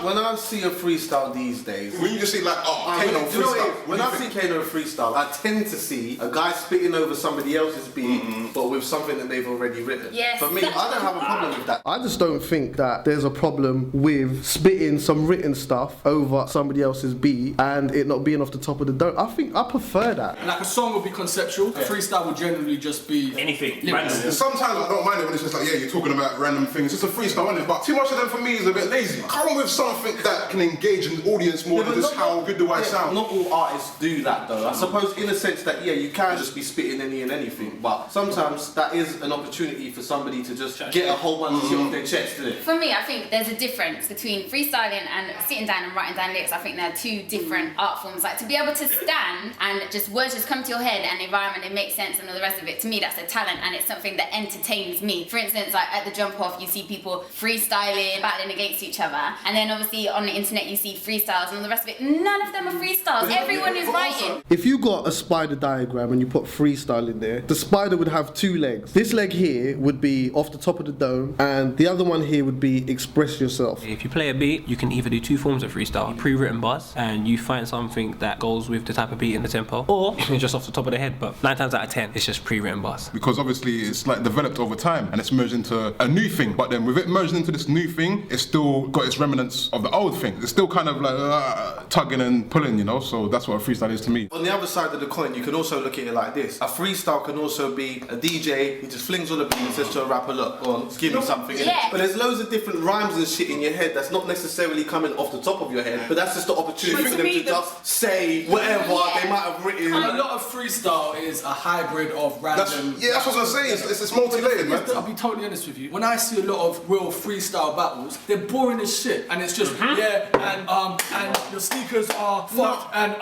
I see a freestyle these days, when you just see like, Kano freestyle. When I see Kano freestyle, I tend to see a guy spitting over somebody else's beat, but with something that they've already written. Yes. For me, I don't have a problem with that. I just don't think that there's a problem with spitting some written stuff over somebody else's beat and it not being off the top of the dome. I prefer that. Like a song would be conceptual, a freestyle would generally just be anything. Random. Sometimes I don't mind it when it's just like, yeah, you're talking about random things. It's a freestyle, isn't it? But too much of them for me is a bit lazy. Come with something that can engage an audience more than just how good do I sound. Not all artists do that though. I suppose in a sense that, yeah, you can just be spitting any and anything, but sometimes that is an opportunity for somebody to just get a whole bunch of shit off their chest, isn't it? For me, I think there's a difference between freestyling and sitting down and writing down lyrics. I think they're two different art forms. Like to be able to stand and just words just come to your head and the environment, it makes sense and all the rest of it, to me that's a talent and it's something that entertains me. For instance, like at the jump off, you see people freestyling, battling against each other, and then obviously on the internet you see freestyles and all the rest of it. None of them are freestyles. Everyone is writing. If you got a spider diagram and you put freestyle in there, the spider would have two legs. This leg here would be off the top of the dome, and the other one here would be express yourself. If you play a beat, you can either do two forms of freestyle: pre-written bars, and you find something that goes with the type of beat and the tempo, or just off the top of the head. But 9 times out of 10, it's just pre-written bars. Because obviously it's like developed over time and it's merged into a new thing. But then with it merged into this new thing, it's still got its remnants of the old thing. It's still kind of like tugging and pulling, you know. So that's what a freestyle is to me. On the other side of the coin, you can also look at it like this. A freestyle can also be a DJ, he just flings on the beat and says to a rapper, look, go on, give me something. Yeah. But there's loads of different rhymes and shit in your head that's not necessarily coming off the top of your head, but that's just the opportunity for them to just say whatever they might have written. A lot of freestyle is a hybrid of random. That's what I'm saying. It's multi-layered, man. I'll be totally honest with you. When I see a lot of real freestyle battles, they're boring as shit, and it's just and your sneakers are fucked, and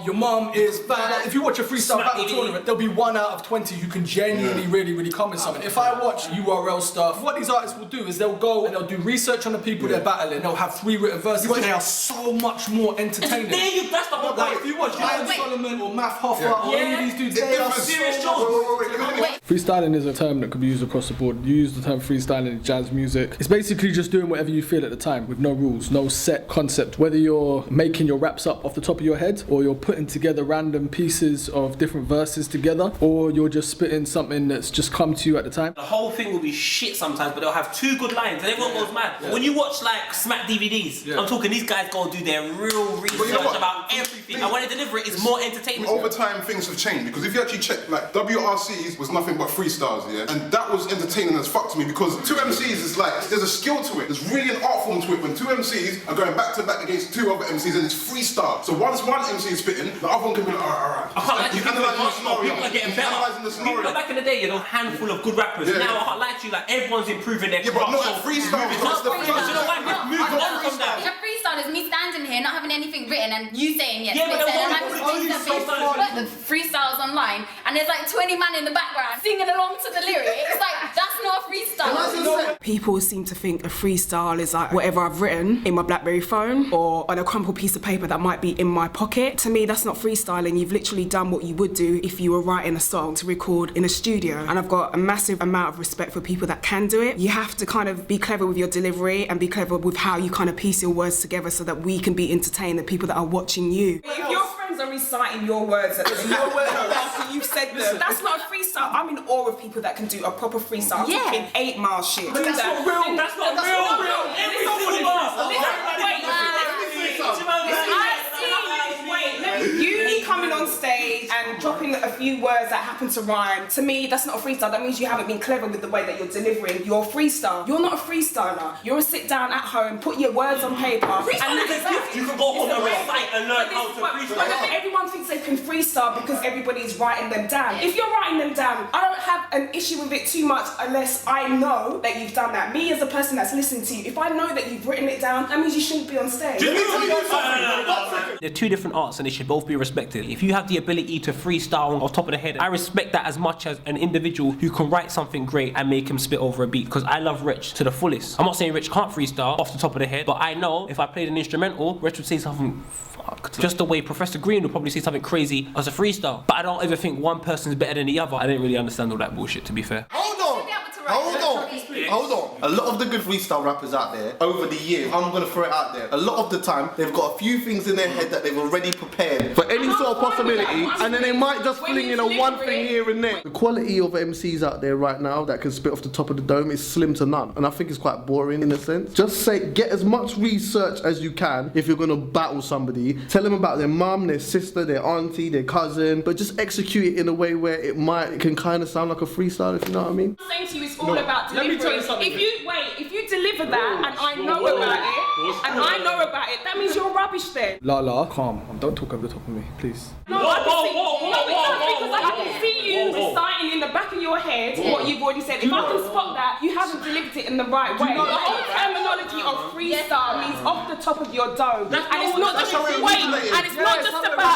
your mum is bad. Like, if you watch a freestyle battle tournament, there'll be 1 out of 20 who can genuinely really come with something. If I watch URL stuff, what these artists will do is they'll go and they'll do research on the people they're battling. They'll have 3 written verses, but they are so much more entertaining. That's the whole Like if you watch Ryan Solomon or Math Hoffa or any of these dudes, they are serious. Freestyling is a term that could be used across the board. You use the term freestyling in jazz music. It's basically just doing whatever you feel at the time with no rules, no set concept. Whether you're making your raps up off the top of your head or you're putting together random pieces of different verses together or you're just spitting something that's just come to you at the time. The whole thing will be shit sometimes, but they'll have 2 good lines and everyone goes mad. Yeah. When you watch like Smack DVDs, I'm talking these guys go do their real research about everything, and when they deliver it, it's more entertaining. Over time, things have changed because if you actually check, like WRCs was nothing but freestyles, and that was entertaining as fuck to me because 2 MCs is like there's a skill to it. There's really an art form to it when 2 MCs are going back to back against 2 other MCs and it's freestyle. So once one MC is spitting, the other one can be like, alright. I can't lie to you, You're analysing the scenario. people are getting better. Analysing the scenario. Back in the day, a handful of good rappers. Now I can't lie to you, like everyone's improving their craft. Yeah, but not at freestyle. A freestyle is me standing here, not having anything written, and you saying yes. Yeah, but the freestyles online, and there's like 20 man in the background singing along to the lyrics. It's like that's not a freestyle. People seem to think a freestyle is like whatever I've written in my BlackBerry phone or on a crumpled piece of paper that might be in my pocket. To me, that's not freestyling. You've literally done what you would do if you were writing a song to record in a studio. And I've got a massive amount of respect for people that can do it. You have to kind of be clever with your delivery and be clever with how you kind of piece your words together so that we can be entertained, the people that are watching you. If your friends are reciting your words after you've said them, that's not a freestyle. I'm in awe of people that can do a proper freestyle. I'm talking 8 Mile shit. But that's not real. That's not You coming on stage and dropping a few words that happen to rhyme, to me, that's not a freestyle. That means you haven't been clever with the way that you're delivering your freestyle. You're not a freestyler. You're a sit down at home, put your words on paper. You can go on the website and learn how to freestyle. But everyone thinks they can freestyle because everybody's writing them down. If you're writing them down, I don't have an issue with it too much unless I know that you've done that. Me as a person that's listening to you, if I know that you've written it down, that means you shouldn't be on stage. They're 2 different arts and they should both be respected. If you have the ability to freestyle off top of the head, I respect that as much as an individual who can write something great and make him spit over a beat, because I love Rich to the fullest. I'm not saying Rich can't freestyle off the top of the head, but I know if I played an instrumental, Rich would say something fucked. Just the way Professor Green would probably say something crazy as a freestyle. But I don't ever think one person's better than the other. I didn't really understand all that bullshit, to be fair. Hold on. hold on. A lot of the good freestyle rappers out there, over the years, I'm gonna throw it out there. A lot of the time, they've got a few things in their head that they've already prepared for any sort of possibility, and then they might just fling in a one thing here and there. The quality of MCs out there right now that can spit off the top of the dome is slim to none, and I think it's quite boring in a sense. Just say, get as much research as you can if you're gonna battle somebody. Tell them about their mum, their sister, their auntie, their cousin, but just execute it in a way where it can kind of sound like a freestyle, if you know what I mean. I'm saying to you, it's all about Let me tell you delivery. something. If you deliver that and I know about it, that means you're rubbish then. Lala, calm. Don't talk over the top of me, please. No, because I can see you reciting in the back of your head what you've already said. If I can spot that, you haven't delivered it in the right way. The whole terminology of freestyle means off the top of your dome. And it's not just about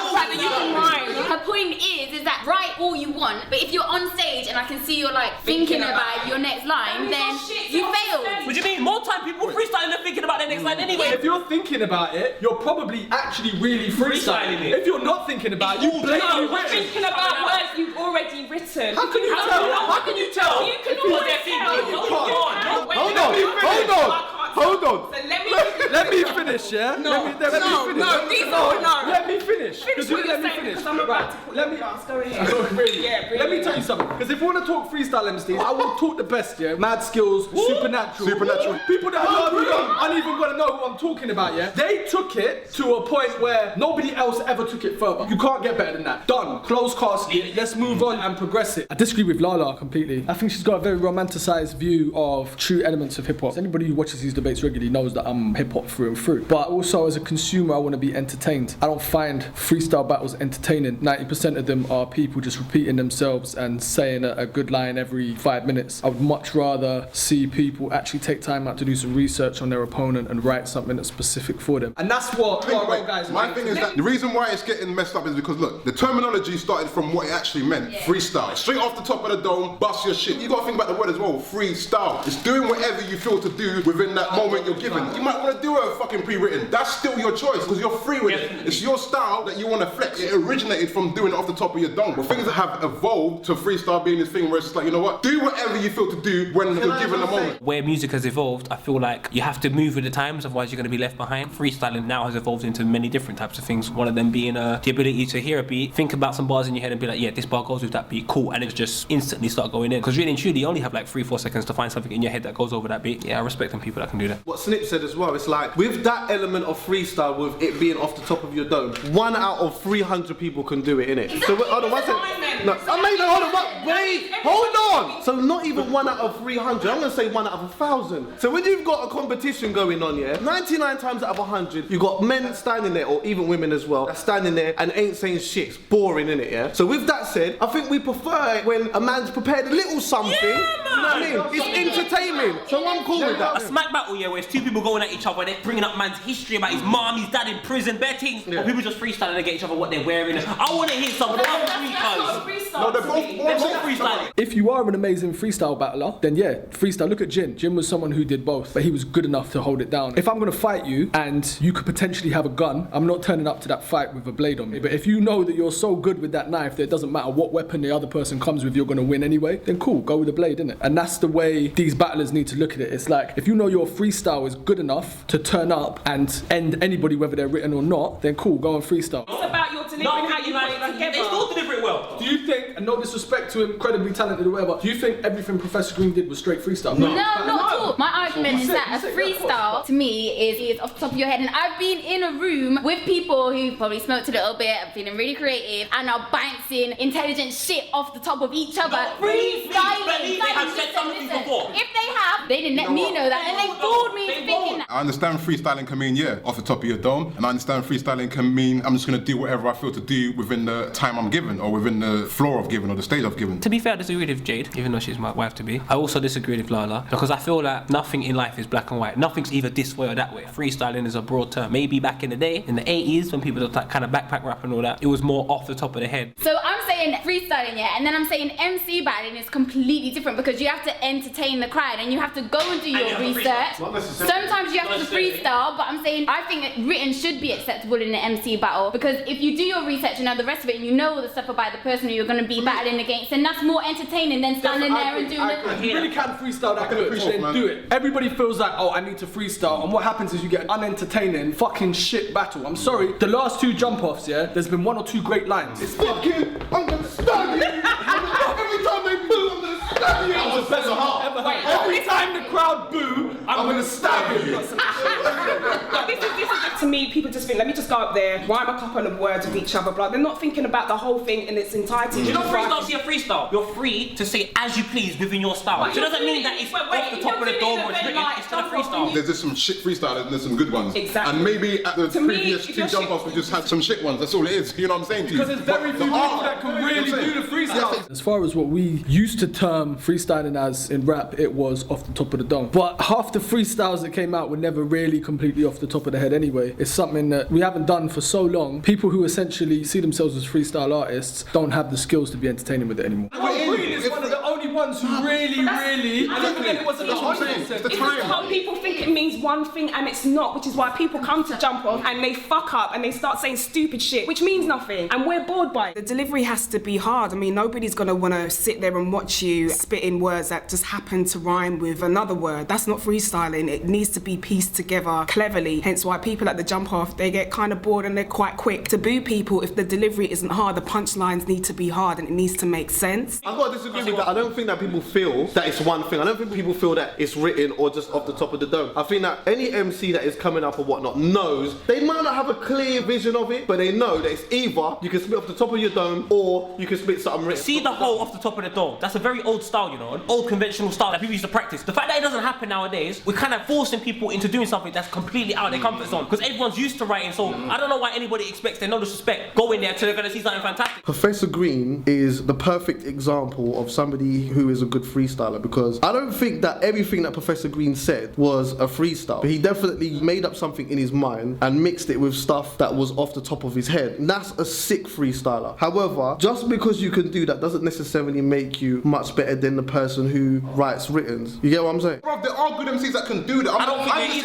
the fact that you can rhyme. Her point is that write all you want, but if you're on stage and I can see you're like thinking about your next line, then you failed. What do you mean? More time people freestyling than thinking about their next line anyway. If you're thinking about it, you're probably actually really freestyling it. If you're not thinking about it, you blatantly You're thinking about words you've already written. How can you tell? How can you tell? You can always tell. Hold on. So Let me finish, yeah? Let me finish. Finish what you're saying because I'm about to put you last. Go ahead. Really? Let me tell you something. Because if we want to talk freestyle MCs, I will talk the best, yeah? Mad skills, supernatural. People that aren't even going to know who I'm talking about, yeah? They took it to a point where nobody else ever took it further. You can't get better than that. Done. Close casket. Let's move on and progress it. I disagree with Lala completely. I think she's got a very romanticized view of true elements of hip hop. Anybody who watches these debates regularly knows that I'm hip hop through and through. But also as a consumer, I want to be entertained. I don't find freestyle battles entertaining. 90% of them are people just repeating themselves and saying a good line every 5 minutes. I would much rather see people actually take time out to do some research on their opponent and write something that's specific for them. And that's what guys. My thing is that the reason why it's getting messed up is because look, the terminology started from what it actually meant. Freestyle. Straight off the top of the dome, bust your shit. You gotta think about the word as well, freestyle. It's doing whatever you feel to do within that moment you're given. You might want to do a fucking pre-written. That's still your choice because you're free with it. It's your style that you want to flex. It originated from doing it off the top of your dome. But things that have evolved to freestyle being this thing where it's just like, you know what? Do whatever you feel to do when you're given a moment. Where music has evolved, I feel like you have to move with the times, otherwise you're going to be left behind. Freestyling now has evolved into many different types of things. One of them being the ability to hear a beat, think about some bars in your head and be like, yeah, this bar goes with that beat, cool, and it's just instantly start going in. Because really and truly, you only have like 3-4 seconds to find something in your head that goes over that beat. Yeah, I respect them people that can do that. What Snip said as well, it's like, with that element of freestyle, with it being off the top of your dome, 1 out of 300 people can do it, innit? So, hold on, one second. No, hold on. So not even 1 out of 300, I'm gonna say 1 out of 1,000. So when you've got a competition going on, yeah, 99 times out of 100, you've got men standing there, or even women as well, that's standing there and ain't saying shit. It's boring, innit, yeah? So with that said, I think we prefer it when a man's prepared a little something, you know what I mean? It's entertaining, so I'm cool with that. A smack battle, yeah, where it's two people going at each other and they're bringing up man's history about his mom, his dad in prison, betting, or people just freestyling against each other what they're wearing. I want to hear some No, they're both freestyling. If you are an amazing freestyle battler, then yeah, freestyle. Look at Jin. Jin was someone who did both, but he was good enough to hold it down. If I'm gonna fight you and you could potentially have a gun, I'm not turning up to that fight with a blade on me. But if you know that you're so good with that knife that it doesn't matter what weapon the other person comes with, you're gonna win anyway, then cool, go with the blade, innit? And that's the way these battlers need to look at it. It's like, if you know your freestyle is good enough to turn up and end anybody, whether they're written or not, then cool, go and freestyle. It's about your delivering, how you put it together. They still deliver it well. Do you think, and no disrespect to him, incredibly talented or whatever, do you think everything Professor Green did was straight freestyle? No, not at all. My argument is that a freestyle to me is off the top of your head, and I've been in a room with people who probably smoked a little bit, are feeling really creative, and are bouncing intelligent shit off the top of each other. Freestyling. They have said something before. If they have, they didn't let me know that, and they fooled me into thinking that. I understand freestyling can mean, yeah, off the top of your dome, and I understand freestyling can mean I'm just gonna do whatever I feel to do within the time I'm given, or within the floor of given, or the stage I've given. To be fair, I disagree with Jade, even though she's my wife to be. I also disagree with Lala, because I feel like nothing in life is black and white. Nothing's either this way or that way. Freestyling is a broad term. Maybe back in the day, in the 80s, when people were like kind of backpack rap and all that, it was more off the top of the head. So I'm saying freestyling, yeah, and then I'm saying MC battling is completely different because you have to entertain the crowd and you have to go and do your research. Sometimes you have to freestyle, but I'm saying I think that written should be acceptable in an MC battle because if you do your research and know the rest of it and you know all the stuff about the person who you're going to be battling against, then that's more entertaining than standing there and doing it. You really can freestyle that good, then do it. Everybody feels like, oh, I need to freestyle, and what happens is you get an unentertaining fucking shit battle. I'm sorry, the last 2 jump offs, yeah, there's been 1 or 2 great lines. It's fucking, I'm gonna stab you. Every time they boo, I'm gonna stab you. That was the best I've ever heard. Every time the crowd boo, I'm gonna stab you. This is to me, people just think, let me just go up there, rhyme a couple of words with each other, but they're not thinking about the whole thing in its entirety. You know, freestyle's your freestyle. You're free to say as you please within your style. So it doesn't mean that it's off the top of the dome or it's written, it's still a freestyle. There's just some shit freestylers and there's some good ones. Exactly. And maybe at the previous 2 jump offs we just had some shit ones. That's all it is. You know what I'm saying to you? Because there's very few people that can really do the freestyle. As far as what we used to term freestyling as in rap, it was off the top of the dome. But half the freestyles that came out were never really completely off the top of the head anyway. It's something that we haven't done for so long. People who essentially see themselves as freestyle artists don't have the skills to be entertaining with it anymore. Green is one of the only ones who really, and even then it wasn't 100%. It's the time. How people think it means one thing and it's not, which is why people come to jump off and they fuck up and they start saying stupid shit, which means nothing, and we're bored by it. The delivery has to be hard. I mean, nobody's gonna wanna sit there and watch you spit in words that just happen to rhyme with another word. That's not freestyling. It needs to be pieced together cleverly. Hence why people at the jump off, they get kind of bored and they're quite quick to boo people if the delivery isn't hard. The punchlines need to be hard and it needs to make sense. I've got to disagree with that. I don't think that people feel that it's one thing. I don't think people feel that it's written or just off the top of the dome. I think that any MC that is coming up or whatnot knows, they might not have a clear vision of it, but they know that it's either you can spit off the top of your dome or you can spit something written. See the whole off the top of the dome. That's a very old style, you know, an old conventional style that people used to practice. The fact that it doesn't happen nowadays, we're kind of forcing people into doing something that's completely out of their comfort zone because everyone's used to writing. So I don't know why anybody expects their no disrespect go in there till they're gonna see something fantastic. Professor Green is the perfect example of somebody who is a good freestyler because I don't think that everything that Professor Green said was a freestyle. But he definitely made up something in his mind and mixed it with stuff that was off the top of his head. And that's a sick freestyler. However, just because you can do that doesn't necessarily make you much better than the person who writes writtens. You get what I'm saying? Bro, there are good MCs that can do that. I don't think there is.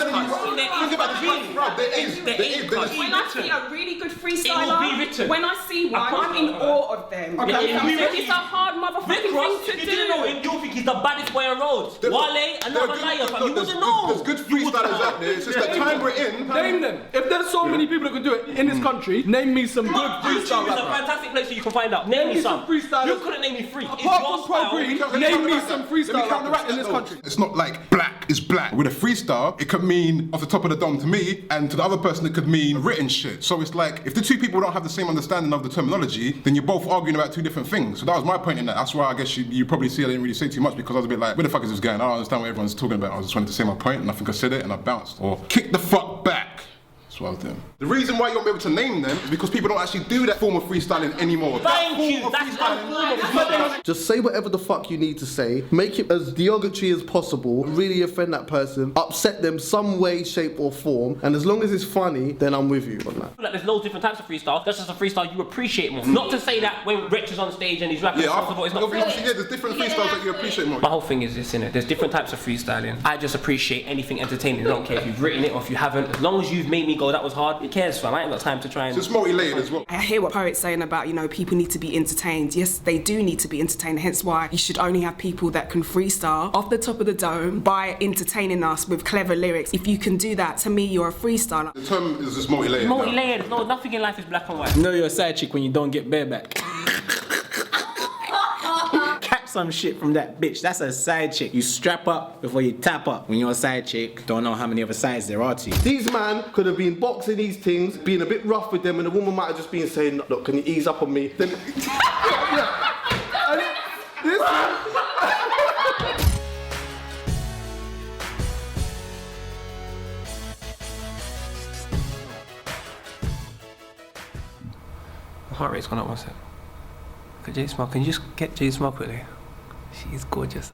Think about the fact, bro, there is. When I see a really good freestyler, It will be written. when I see one, I'm in awe of them. Okay. It will be written. It's a hard motherfucking Ross, thing to you do. didn't know him, you'll think he's the baddest boy on roads. Wale, another liar, fam. You wouldn't know. There's good freestylers out there. It's just the time we're in. Name them. If there's so many people that can do it in this country, name me some good freestyle YouTube is a rappers. fantastic place where you can find out. Name me some. freestylers. You couldn't name me 3. It's Apart your from Pro style. Green, name me some freestyle rappers in this country. It's not like black is black. With a freestyle, it could mean off the top of the dome to me, and to the other person it could mean written shit. So it's like, if the 2 people don't have the same understanding of the terminology, then you're both arguing about 2 different things. So that was my point in that. That's why I guess you probably see I didn't really say too much because I was a bit like, where the fuck is this going? I don't understand what everyone's talking about. I was just trying to say my point and I think I said it and I bounced. Or kick the fuck back. That's what I was doing. The reason why you won't be able to name them is because people don't actually do that form of freestyling anymore. Thank you. That's unfortunate. Just say whatever the fuck you need to say, make it as derogatory as possible, really offend that person, upset them some way, shape or form, and as long as it's funny, then I'm with you on that. Like there's loads of different types of freestyle. That's just a freestyle you appreciate more. Not to say that when Rich is on stage and he's rapping, it's not obviously, yeah, there's different freestyles that you appreciate more. My whole thing is this, innit? There's different types of freestyling. I just appreciate anything entertaining. I don't care if you've written it or if you haven't. As long as you've made me go, that was hard. Who cares, fam? I ain't got time to try and... So it's multi-layered as well. I hear what Poet's saying about, you know, people need to be entertained. Yes, they do need to be entertained, hence why you should only have people that can freestyle off the top of the dome by entertaining us with clever lyrics. If you can do that, to me, you're a freestyler. The term is just multi-layered. Multi-layered. No, nothing in life is black and white. You know you're a side chick when you don't get bareback. Catch some shit from that bitch. That's a side chick. You strap up before you tap up. When you're a side chick, don't know how many other sides there are to you. These man could have been boxing these things, being a bit rough with them, and the woman might have just been saying, look, can you ease up on me? Then, My heart rate's gone up, what's it? Look at J Smile. Can you just get J Smile quickly? She's gorgeous.